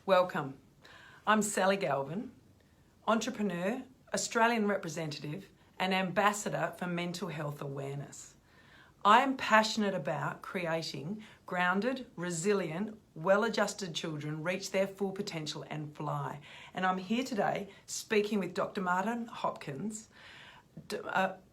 Welcome. I'm Sally Galvin, entrepreneur, Australian representative and ambassador for mental health awareness. I am passionate about creating grounded, resilient, well-adjusted children reach their full potential and fly. And I'm here today speaking with Dr Martin Hopkins.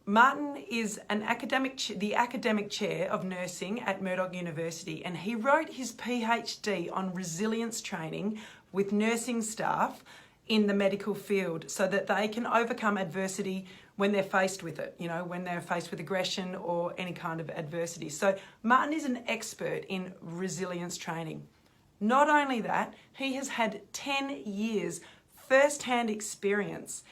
Martin is the academic chair of nursing at Murdoch University, and he wrote his PhD on resilience training with nursing staff in the medical field so that they can overcome adversity when they're faced with it, when they're faced with aggression or any kind of adversity. So Martin is an expert in resilience training. Not only that, he has had 10 years first-hand experience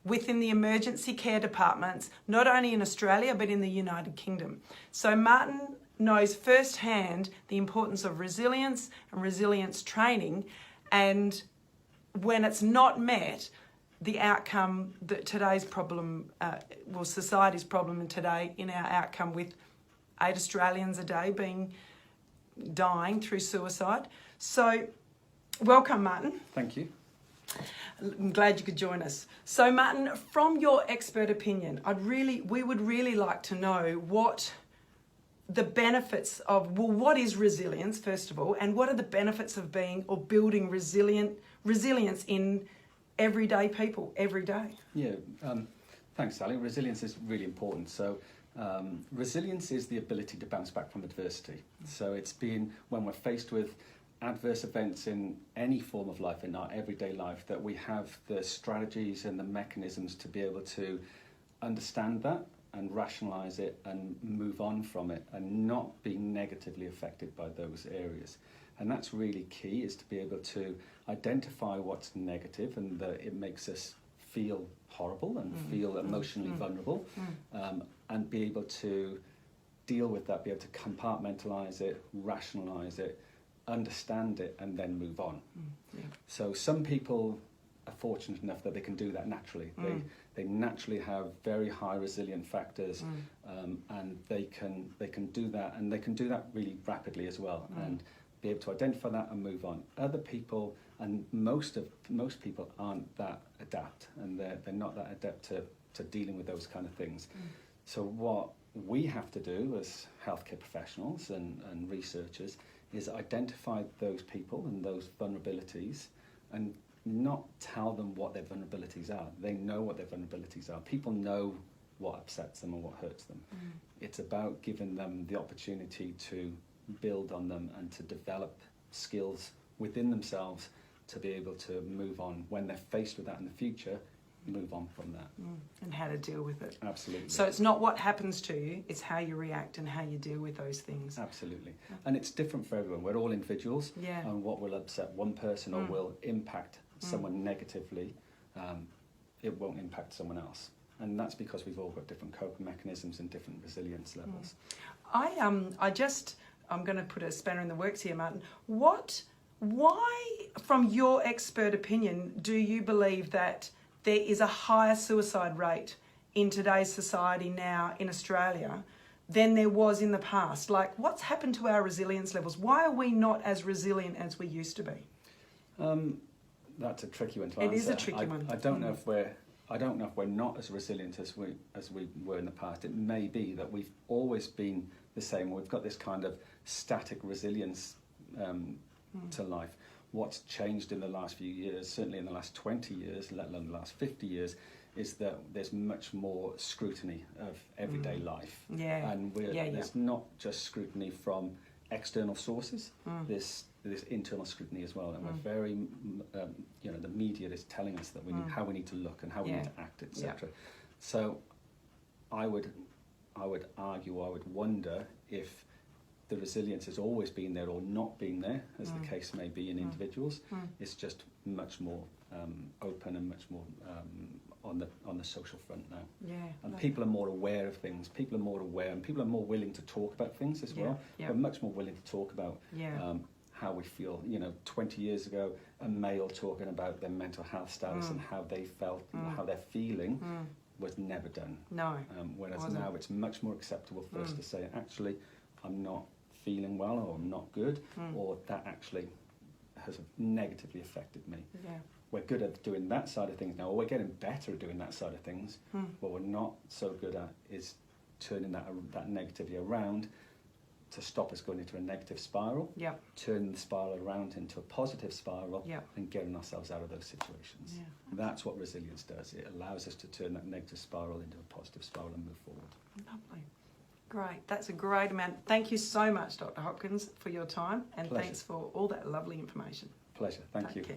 within the emergency care departments, not only in Australia, but in the United Kingdom. So Martin knows firsthand the importance of resilience and resilience training, and when it's not met, the outcome that today's problem, society's problem today in our outcome with 8 Australians a day dying through suicide. So welcome, Martin. Thank you. I'm glad you could join us. So Martin, from your expert opinion, we would really like to know what the benefits of, what is resilience, first of all, and what are the benefits of building resilience in everyday people, every day? Yeah, thanks, Sally. Resilience is really important. So resilience is the ability to bounce back from adversity. So it's been when we're faced with adverse events in any form of life, in our everyday life, that we have the strategies and the mechanisms to be able to understand that and rationalise it and move on from it and not be negatively affected by those areas. And that's really key, is to be able to identify what's negative and that it makes us feel horrible and feel emotionally vulnerable, and be able to deal with that, be able to compartmentalise it, rationalise it, understand it, and then move on. So some people are fortunate enough that they can do that naturally. They naturally have very high resilient factors, and they can do that, and they can do that really rapidly as well, and be able to identify that and move on. Other people, and most people aren't that adept, and they're not that adept to dealing with those kind of things. So what we have to do as healthcare professionals and researchers is identify those people and those vulnerabilities and not tell them what their vulnerabilities are. They know what their vulnerabilities are. People know what upsets them and what hurts them. It's about giving them the opportunity to build on them and to develop skills within themselves to be able to move on when they're faced with that in the future. Move on from that. And how to deal with it. Absolutely. So it's not what happens to you, it's how you react and how you deal with those things. Absolutely. And it's different for everyone. We're all individuals. Yeah. And what will upset one person or will impact someone negatively, it won't impact someone else. And that's because we've all got different coping mechanisms and different resilience levels. I'm going to put a spanner in the works here, Martin. Why, from your expert opinion, do you believe that there is a higher suicide rate in today's society now in Australia than there was in the past? Like, what's happened to our resilience levels? Why are we not as resilient as we used to be? That's a tricky one to answer. It is a tricky one. I don't know if we're not as resilient as we were in the past. It may be that we've always been the same. We've got this kind of static resilience to life. What's changed in the last few years, certainly in the last 20 years, let alone the last 50 years, is that there's much more scrutiny of everyday life. Yeah. And there's not just scrutiny from external sources, there's internal scrutiny as well. And we're very, the media is telling us that we need, how we need to look and how we need to act, etc. So I would argue, I would wonder if the resilience has always been there or not been there, as the case may be in individuals. It's just much more open and much more on the social front now. Yeah. And people are more aware of things. People are more aware, and people are more willing to talk about things as well. Yeah. They're much more willing to talk about how we feel. 20 years ago, a male talking about their mental health status and how they felt, and how they're feeling, was never done. No. Whereas now it's much more acceptable for us to say, actually, I'm not feeling well, or I'm not good, or that actually has negatively affected me. Yeah. We're good at doing that side of things now, or we're getting better at doing that side of things. What we're not so good at is turning that negativity around to stop us going into a negative spiral, Yep. turning the spiral around into a positive spiral, Yep. and getting ourselves out of those situations. Yeah. That's what resilience does. It allows us to turn that negative spiral into a positive spiral and move forward. Lovely. Great. That's a great amount. Thank you so much, Dr Hopkins, for your time, and Pleasure. thanks for all that lovely information. Pleasure. Thank you. Take care.